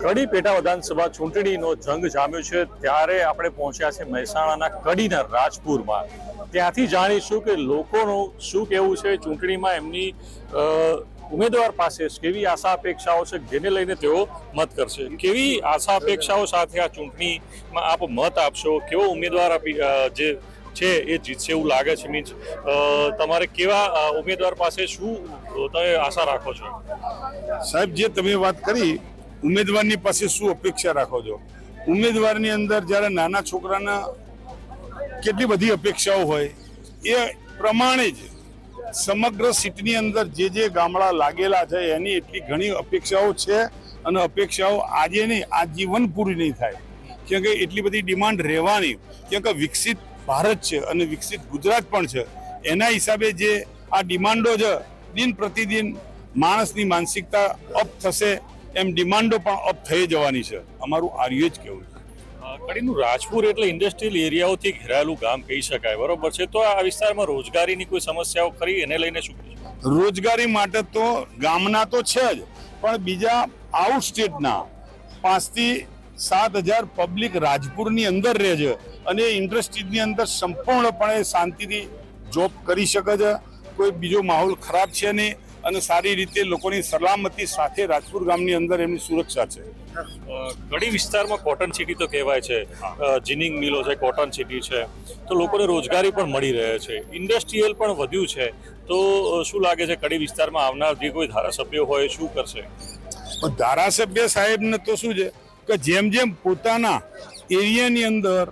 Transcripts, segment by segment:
કડી પેટા વિધાનસભા ચૂંટણીનો જંગ જામ્યો છે ત્યારે આપણે પહોંચ્યા છે મહેસાણાના કડીના રાજપુરમાં. ત્યાંથી જાણીશું કે લોકોનું શું કહેવું છે ચૂંટણીમાં, એમની ઉમેદવાર પાસે કેવી આશા અપેક્ષાઓ છે જેને લઈને તેઓ મત કરશે. કેવી આશા અપેક્ષાઓ સાથે આ ચૂંટણીમાં આપ મત આપશો? કેવો ઉમેદવાર જે છે એ જીતશે એવું લાગે છે? મીન્સ તમારે કેવા ઉમેદવાર પાસે શું તમે આશા રાખો છો? સાહેબ, જે તમે વાત કરી ઉમેદવારની પાસે શું અપેક્ષા રાખો છો, ઉમેદવારની અંદર જ્યારે નાના છોકરાના કેટલી બધી અપેક્ષાઓ હોય એ પ્રમાણે જ સમગ્ર સિટીની અંદર જે ગામડા લાગેલા છે એની એટલી ઘણી અપેક્ષાઓ છે અને અપેક્ષાઓ આજે નહીં, આજીવન પૂરી નહીં થાય. કેમ કે એટલી બધી ડિમાન્ડ રહેવાની, કેમ કે વિકસિત ભારત છે અને વિકસિત ગુજરાત પણ છે. એના હિસાબે જે આ ડિમાન્ડો છે, દિન પ્રતિદિન માણસની માનસિકતા અપ થશે એમ ડિમાન્ડો પણ અપ થઈ જવાની છે. અમારું આર્ય જ કહેવું છે. કડીનું રાજપુર એટલે ઇન્ડસ્ટ્રીયલ એરિયાઓથી ઘેરાયેલું ગામ કહી શકાય, બરોબર છે? તો આ વિસ્તારમાં રોજગારીની કોઈ સમસ્યાઓ ખરી? એને લઈને શું કહેશો? રોજગારી માટે તો ગામના તો છે જ, પણ બીજા આઉટ સ્ટેટના 5 થી 7,000 પબ્લિક રાજપુરની અંદર રહે છે અને ઇન્ડસ્ટ્રીની અંદર સંપૂર્ણપણે શાંતિથી જોબ કરી શકે છે. કોઈ બીજો માહોલ ખરાબ છે નહીં અને સારી રીતે લોકોની સલામતી સાથે રાજપુર ગામની અંદર એમની સુરક્ષા છે. કડી વિસ્તારમાં કોટન સિટી તો કહેવાય છે, જીનિંગ મિલો છે, કોટન સિટી છે, તો લોકોને રોજગારી પણ મળી રહે છે, ઇન્ડસ્ટ્રીયલ પણ વધ્યું છે. તો શું લાગે છે કડી વિસ્તારમાં આવનાર જે કોઈ ધારાસભ્ય હોય શું કરશે? ધારાસભ્ય સાહેબને તો શું છે કે જેમ જેમ પોતાના એરિયાની અંદર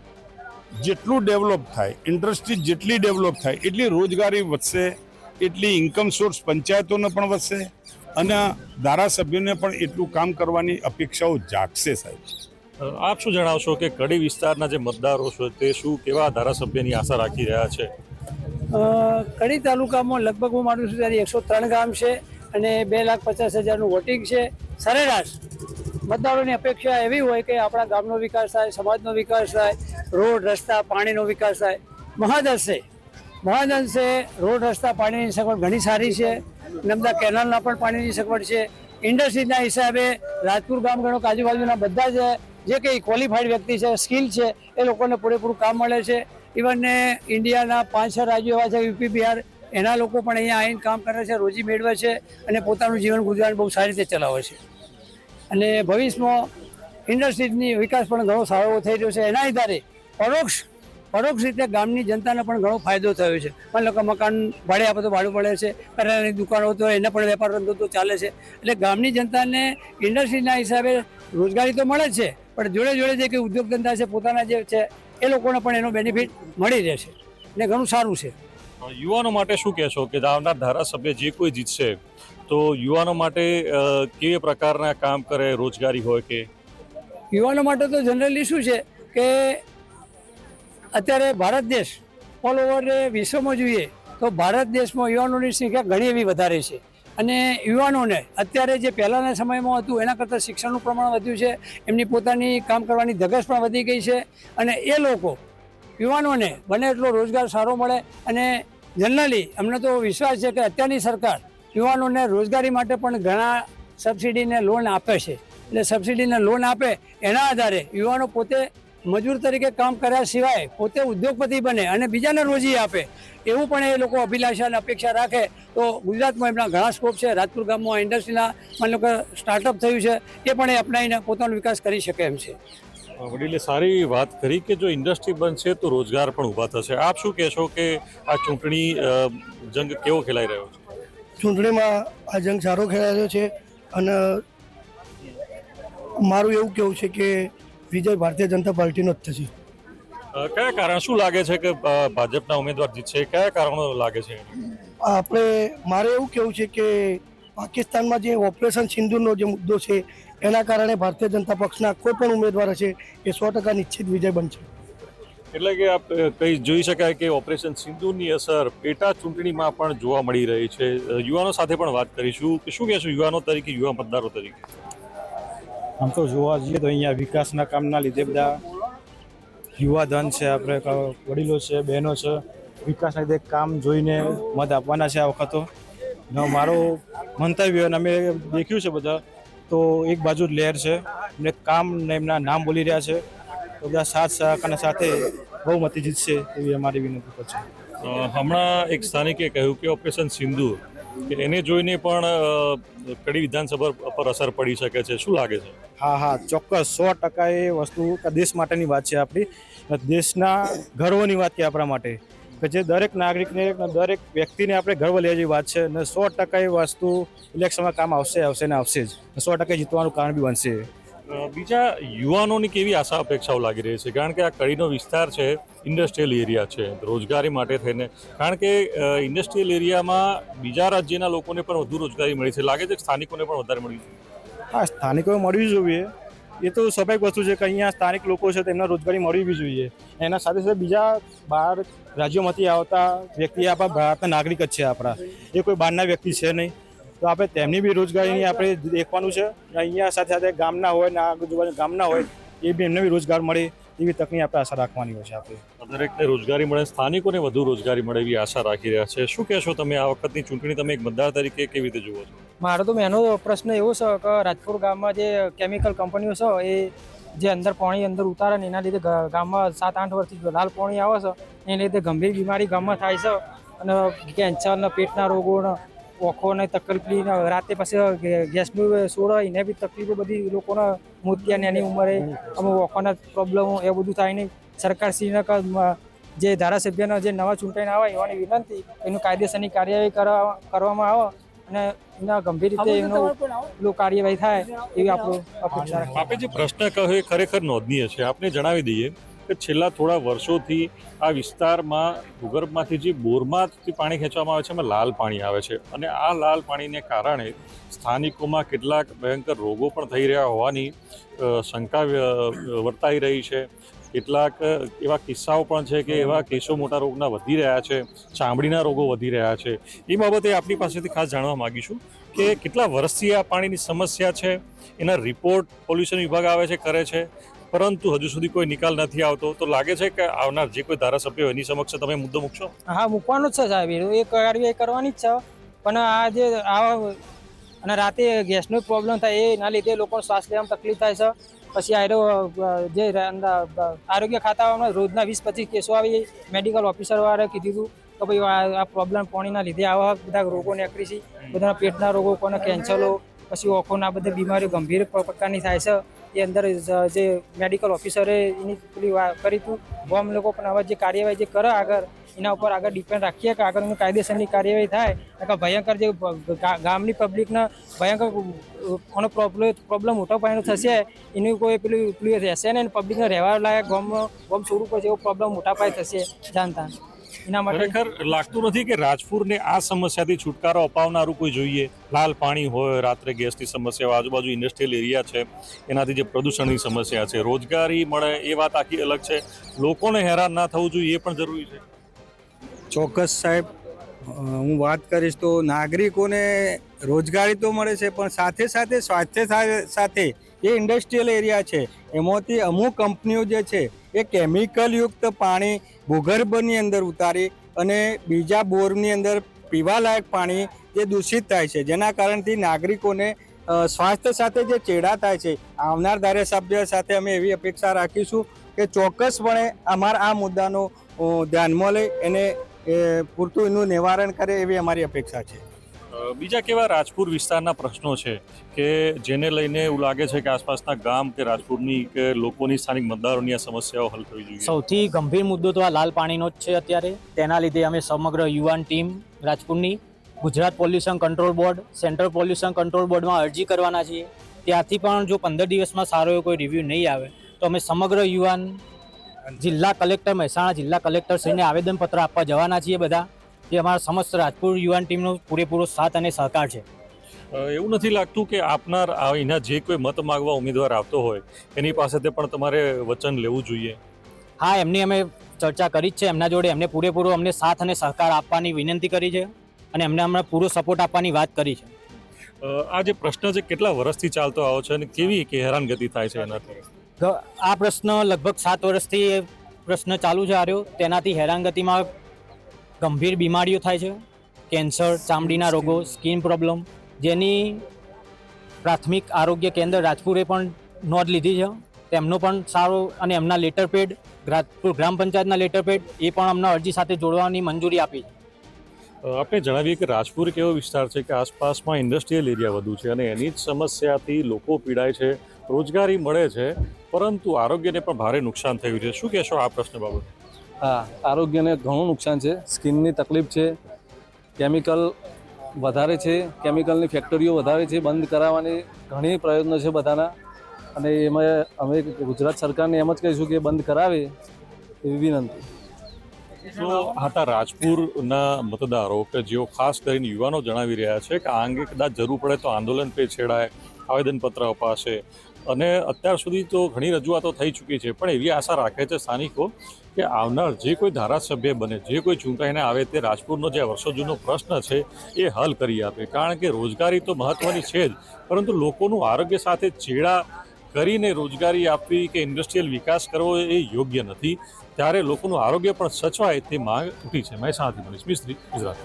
જેટલું ડેવલપ થાય, ઇન્ડસ્ટ્રી જેટલી ડેવલપ થાય એટલી રોજગારી વધશે, એટલી ઇન્કમ સોર્સ પંચાયતોને પણ વધશે અને ધારાસભ્યોને પણ એટલું કામ કરવાની અપેક્ષાઓ જાગશે. સાહેબ, આપ શું જણાવશો કે કડી વિસ્તારના જે મતદારો છે તે શું કેવા ધારાસભ્યની આશા રાખી રહ્યા છે? કડી તાલુકામાં લગભગ હું માનું છું ત્યારે 103 ગામ છે અને 2,50,000નું વોટિંગ છે. સરેરાશ મતદારોની અપેક્ષા એવી હોય કે આપણા ગામનો વિકાસ થાય, સમાજનો વિકાસ થાય, રોડ રસ્તા પાણીનો વિકાસ થાય. મહદઅંશે રોડ રસ્તા પાણીની સગવડ ઘણી સારી છે. નર્મદા કેનાલના પણ પાણીની સગવડ છે. ઇન્ડસ્ટ્રીના હિસાબે રાજપુર ગામ ગણો કે આજુબાજુના બધા જ જે કંઈ ક્વોલિફાઈડ વ્યક્તિ છે, સ્કિલ છે, એ લોકોને પૂરેપૂરું કામ મળે છે. ઇવન ઇન્ડિયાના 5-6 રાજ્યો એવા છે, યુપી, બિહાર, એના લોકો પણ અહીંયા આવીને કામ કરે છે, રોજી મેળવે છે અને પોતાનું જીવન ગુજરાન બહુ સારી રીતે ચલાવે છે. અને ભવિષ્યમાં ઇન્ડસ્ટ્રીની વિકાસ પણ ઘણો સારો થઈ રહ્યો છે. એના આધારે પરોક્ષ રીતે ગામની જનતાને પણ ઘણો ફાયદો થયો છે. માની લો કે મકાન ભાડે આપે તો ભાડું પડે છે, કરિયાણાની દુકાનો તો એને પણ વેપાર ધંધો તો ચાલે છે. એટલે ગામની જનતાને ઇન્ડસ્ટ્રીના હિસાબે રોજગારી તો મળે જ છે, પણ જોડે જોડે જે કંઈ ઉદ્યોગ ધંધા છે પોતાના જે છે એ લોકોને પણ એનો બેનિફિટ મળી રહેશે ને ઘણું સારું છે. યુવાનો માટે શું કહેશો કે આવનાર ધારાસભ્ય જે કોઈ જીતશે તો યુવાનો માટે કેવા પ્રકારના કામ કરે, રોજગારી હોય કે? યુવાનો માટે તો જનરલી શું છે કે અત્યારે ભારત દેશ ઓલ ઓવર વિશ્વમાં જોઈએ તો ભારત દેશમાં યુવાનોની સંખ્યા ઘણી એવી વધારે છે અને યુવાનોને અત્યારે જે પહેલાંના સમયમાં હતું એના કરતાં શિક્ષણનું પ્રમાણ વધ્યું છે, એમની પોતાની કામ કરવાની ધગશ પણ વધી ગઈ છે અને એ લોકો યુવાનોને બને એટલો રોજગાર સારો મળે. અને જનરલી અમને તો વિશ્વાસ છે કે અત્યારની સરકાર યુવાનોને રોજગારી માટે પણ ઘણા સબસિડીને લોન આપે છે. એટલે સબસિડીને લોન આપે એના આધારે યુવાનો પોતે મજૂર તરીકે કામ કર્યા સિવાય પોતે ઉદ્યોગપતિ બને અને બીજાને રોજી આપે એવું પણ એ લોકો અભિલાષા અને અપેક્ષા રાખે તો ગુજરાતમાં એમના ઘણા સ્કોપ છે. રાજપુર ગામમાં ઇન્ડસ્ટ્રીના માની લો કે સ્ટાર્ટઅપ થયું છે, એ પણ એ અપનાવીને પોતાનો વિકાસ કરી શકે એમ છે. વડીલે સારી વાત કરી કે જો ઇન્ડસ્ટ્રી બનશે તો રોજગાર પણ ઊભા થશે. આપ શું કહેશો કે આ ચૂંટણી જંગ કેવો ખેલાઈ રહ્યો છે? ચૂંટણીમાં આ જંગ સારો ખેલાયો છે અને મારું એવું કહેવું છે કે વિજય ભારતીય જનતા પાર્ટીનો જ થશે. કયા કારણ શું લાગે છે કે ભાજપના ઉમેદવાર જીતશે? કયા કારણો લાગે છે? મારે એવું કહેવું છે કે પાકિસ્તાનમાં જે ઓપરેશન સિંદૂરનો જે મુદ્દો છે એના કારણે ભારતીય જનતા પક્ષના કોઈ પણ ઉમેદવાર હશે એ 100% નિશ્ચિત વિજય બનશે. એટલે કે આપ કઈ જોઈ શકાય કે ઓપરેશન સિંદૂરની અસર પેટા ચૂંટણીમાં પણ જોવા મળી રહી છે. યુવાનો સાથે પણ વાત કરીશું કે શું કહેશું યુવાનો તરીકે, યુવા મતદારો તરીકે? આમ તો જોવા જઈએ તો અહીંયા વિકાસના કામના લીધે બધા યુવા ધન છે, આપણે વડીલો છે, બહેનો છે, વિકાસના લીધે કામ જોઈને મત આપવાના છે આ વખત. મારો મંતવ્ય અને અમે દેખ્યું છે બધા તો એક બાજુ લહેર છે ને કામ ને એમના નામ બોલી રહ્યા છે, તો બધા સાથ સહકારના સાથે બહુમતી જીતશે એવી અમારી વિનંતી પર છે. હમણાં એક સ્થાનિકે કહ્યું કે ઓપરેશન સિંદૂર કે એને જોઈને પણ કડી વિધાનસભા પર અસર પડી શકે છે, શું લાગે છે? હા, ચોક્કસ 100% એ વસ્તુ દેશ માટેની વાત છે આપણી, દેશના ગર્વની વાત છે આપણા માટે, કે જે દરેક નાગરિકને દરેક વ્યક્તિને આપણે ગર્વ લેવા જેવી વાત છે અને 100% એ વસ્તુ ઇલેક્શનમાં કામ આવશે ને આવશે જ, 100% જીતવાનું કારણ બી બનશે. બીજા યુવાનોની કેવી આશા અપેક્ષાઓ લાગી રહી છે? કારણ કે આ કડીનો વિસ્તાર છે, ઇન્ડસ્ટ્રીયલ એરિયા છે, રોજગારી માટે થઈને, કારણ કે ઇન્ડસ્ટ્રીયલ એરિયામાં બીજા રાજ્યના લોકોને પણ વધુ રોજગારી મળી છે, લાગે છે કે સ્થાનિકોને પણ વધારે મળી છે? હા, સ્થાનિકોએ મળવી જોઈએ, એ તો સ્વાભાવિક વસ્તુ છે કે અહીંયા સ્થાનિક લોકો છે તેમને રોજગારી મળવી બી જોઈએ. એના સાથે સાથે બીજા બહાર રાજ્યોમાંથી આવતા વ્યક્તિ આપણા ભારતના નાગરિક જ છે આપણા, એ કોઈ બહારના વ્યક્તિ છે નહીં, તો આપણે તેમની બી રોજગારીની આપણે દેખવાનું છે. અહીંયા સાથે સાથે ગામના હોય ને આજુબાજુ ગામના હોય એ બી એમને બી રોજગાર મળે એવી તકની આપણે આશા રાખવાની હોય છે. આપણે દરેકને રોજગારી મળે, સ્થાનિકોને વધુ રોજગારી મળે એવી આશા રાખી રહ્યા છે. શું કહેશો તમે, આ વખતની ચૂંટણી તમે એક મતદાર તરીકે કેવી રીતે જુઓ છો? મારો તો એનો પ્રશ્ન એવો છે કે રાજપુર ગામમાં જે કેમિકલ કંપનીઓ છે એ જે અંદર પાણી અંદર ઉતારે ને એના લીધે ગામમાં 7-8 વર્ષથી લાલ પાણી આવે છે, એને લીધે ગંભીર બીમારી ગામમાં થાય છે અને કેન્સર ને પેટના રોગો ને ઓખોને તકલીફ, રાતે પછી ગેસનું સોડા એને બી તકલીફો બધી લોકોને મોતિયા નાની ઉંમરે અમુક ઓખોના પ્રોબ્લેમો એ બધું થાય નહીં. સરકારશ્રીને જે ધારાસભ્યના જે નવા ચૂંટાઈને આવે એવાની વિનંતી એનું કાયદેસરની કાર્યવાહી કરવામાં આવે અને એના ગંભીર રીતે એનો કાર્યવાહી થાય એવી આપણું અપેક્ષા. આપે જે પ્રશ્ન કહ્યો એ ખરેખર નોંધનીય છે. આપને જણાવી દઈએ કે છેલ્લા થોડા વર્ષોથી આ વિસ્તારમાં ભૂગર્ભમાંથી જે બોરમાંથી પાણી ખેંચવામાં આવે છે એમાં લાલ પાણી આવે છે અને આ લાલ પાણીને કારણે સ્થાનિકોમાં કેટલાક ભયંકર રોગો પણ થઈ રહ્યા હોવાની શંકા વર્તાઈ રહી છે. કેટલાક એવા કિસ્સાઓ પણ છે કે એવા કેસો મોટા રોગના વધી રહ્યા છે, ચામડીના રોગો વધી રહ્યા છે. એ બાબતે આપણી પાસેથી ખાસ જાણવા માગીશું કે કેટલા વર્ષથી આ પાણીની સમસ્યા છે, એના રિપોર્ટ પોલ્યુશન વિભાગ આવે છે, કરે છે, પરંતુ હજુ સુધી કોઈ નિકાલ નથી આવતો. તો લાગે છે કે આવનાર જે કોઈ ધારાસભ્ય એની સમક્ષ તમે મુદ્દો મૂકશો? હા, મૂકવાનું જ છે સાહેબ, એ કાર્યવાહી કરવાની જ છે. પણ આ જે અને રાતે ગેસનો પ્રોબ્લેમ થાય એના લીધે લોકોને શ્વાસ લેવામાં તકલીફ થાય છે. પછી જે આરોગ્ય ખાતામાં રોજના 20-25 કેસો આવી, મેડિકલ ઓફિસરવાળાએ કીધું હતું કે ભાઈ આ પ્રોબ્લેમ પાણીના લીધે આવા બધા રોગો નીકળી છે, બધાના પેટના રોગો, કોને કેન્સરો, પછી ઓખોના બધી બીમારીઓ ગંભીર પ્રકારની થાય છે. એ અંદર જે મેડિકલ ઓફિસરે એની પેલી કરી હતું બોમ્બ લોકો, પણ હવે જે કાર્યવાહી જે કરે આગળ એના ઉપર આગળ ડિપેન્ડ રાખીએ કે આગળ કાયદેસરની કાર્યવાહી થાય. કે ભયંકર જે ગામની પબ્લિકને ભયંકર કોનો પ્રોબ્લેમ મોટો પાયનો થશે એનું કોઈ પેલું રહેશે ને પબ્લિકને રહેવા લાયક ગોમ છોડવું પડશે એવો પ્રોબ્લેમ મોટા પાયે થશે જાણતા. એના માટે ખરેખર લાગતું નથી કે રાજપુરને આ સમસ્યાથી છુટકારો અપાવનારું કોઈ જોઈએ. લાલ પાણી હોય, રાત્રે ગેસની સમસ્યા, આજુબાજુ ઇન્ડસ્ટ્રીયલ એરિયા છે, એનાથી જે પ્રદૂષણની સમસ્યા છે, રોજગારી મળે એ વાત આખી અલગ છે, લોકોને હેરાન ના થવું જોઈએ એ પણ જરૂરી છે. ચોક્કસ સાહેબ, હું વાત કરીશ તો નાગરિકોને રોજગારી તો મળે છે, પણ સાથે સાથે સ્વાસ્થ્ય સાથે જે ઇન્ડસ્ટ્રીયલ એરિયા છે એમાંથી અમુક કંપનીઓ જે છે એ કેમિકલયુક્ત પાણી ભૂગર્ભની અંદર ઉતારી અને બીજા બોરની અંદર પીવાલાયક પાણી જે દૂષિત થાય છે, જેના કારણથી નાગરિકોને સ્વાસ્થ્ય સાથે જે ચેડા થાય છે. આવનાર ધારાસભ્ય સાથે અમે એવી અપેક્ષા રાખીશું કે ચોક્કસપણે અમારા આ મુદ્દાનો ધ્યાનમાં લઈ એને પૂરતું એનું નિવારણ કરે એવી અમારી અપેક્ષા છે. બીજા કેવા રાજપુર વિસ્તારના પ્રશ્નો છે કે જેને લઈને એવું લાગે છે કે આસપાસના ગામ કે રાજપુરની કે લોકોની સ્થાનિક મતદારોની આ સમસ્યાઓ હલ થવી જોઈએ? સૌથી ગંભીર મુદ્દો તો આ લાલ પાણીનો જ છે અત્યારે. તેના લીધે અમે સમગ્ર યુવાન ટીમ રાજપુરની Gujarat pollution control board, central pollution control બોર્ડમાં અરજી કરવાના છીએ. ત્યાંથી પણ જો 15 દિવસમાં સારો એવો કોઈ રિવ્યૂ નહીં આવે તો અમે સમગ્ર યુવાન જિલ્લા કલેક્ટર, મહેસાણા જિલ્લા કલેક્ટરશ્રીને આવેદનપત્ર આપવા જવાના છીએ. બધા જે અમારા સમસ્ત રાજપુર યુવાન ટીમનો પૂરેપૂરો સાથ અને સહકાર છે. એવું નથી લાગતું કે આપનાર અહીંના જે કોઈ મત માગવા ઉમેદવાર આવતો હોય એની પાસેથી પણ તમારે વચન લેવું જોઈએ? હા, એમની અમે ચર્ચા કરી જ છે એમના જોડે. એમને પૂરેપૂરો અમને સાથ અને સહકાર આપવાની વિનંતી કરી છે અને એમને અમને પૂરો સપોર્ટ આપવાની વાત કરી છે. આ જે પ્રશ્ન છે કેટલા વર્ષથી ચાલતો આવ્યો છે અને કેવી કે હેરાનગતિ થાય છે એનાથી? આ પ્રશ્ન લગભગ 7 વર્ષથી પ્રશ્ન ચાલુ છે આ રહ્યો. તેનાથી હેરાનગતિમાં ગંભીર બીમારીઓ થાય છે, કેન્સર, ચામડીના રોગો, સ્કિન પ્રોબ્લેમ, જેની પ્રાથમિક આરોગ્ય કેન્દ્ર રાજપુરે પણ નોંધ લીધી છે. તેમનો પણ સારો અને એમના લેટર પેડ રાજપુર ગ્રામ પંચાયતના લેટર પેડ એ પણ અમને અરજી સાથે જોડવાની મંજૂરી આપી છે. આપણે જણાવીએ કે રાજપુર એક એવો વિસ્તાર છે કે આસપાસમાં ઇન્ડસ્ટ્રીયલ એરિયા વધુ છે અને એની જ સમસ્યાથી લોકો પીડાય છે, રોજગારી મળે છે, પરંતુ આરોગ્યને પણ ભારે નુકસાન થયું છે. શું કહેશો આ પ્રશ્ન બાબત? હા, આરોગ્યને ઘણું નુકસાન છે. સ્કિનની તકલીફ છે, કેમિકલ વધારે છે, કેમિકલની ફેક્ટરીઓ વધારે છે, બંધ કરાવવાની ઘણી પ્રયત્નો છે બધાના, અને એમાં અમે ગુજરાત સરકારને એમ જ કહીશું કે બંધ કરાવે એવી વિનંતી. તો હતા રાજપુરના મતદારો કે જેઓ ખાસ કરીને યુવાનો જણાવી રહ્યા છે કે આ અંગે કદાચ જરૂર પડે તો આંદોલન પે છેડાય, આવેદનપત્ર અપાશે અને અત્યાર સુધી તો ઘણી રજૂઆતો થઈ ચૂકી છે, પણ એવી આશા રાખે છે સ્થાનિકો કે આવનાર જે કોઈ ધારાસભ્ય બને, જે કોઈ ચૂંટાઈને આવે તે રાજપુરનો જે વર્ષો જૂનો પ્રશ્ન છે એ હલ કરી આપે. કારણ કે રોજગારી તો મહત્ત્વની છે જ, પરંતુ લોકોનું આરોગ્ય સાથે ચેડા કરીને રોજગારી આપવી કે ઇન્ડસ્ટ્રીયલ વિકાસ કરવો એ યોગ્ય નથી. ત્યારે લોકોનું આરોગ્ય પણ સચવાય તે માંગ ઉઠી છે. મહેસાણાથી મનીષ મિસ્ત્રી, ગુજરાત.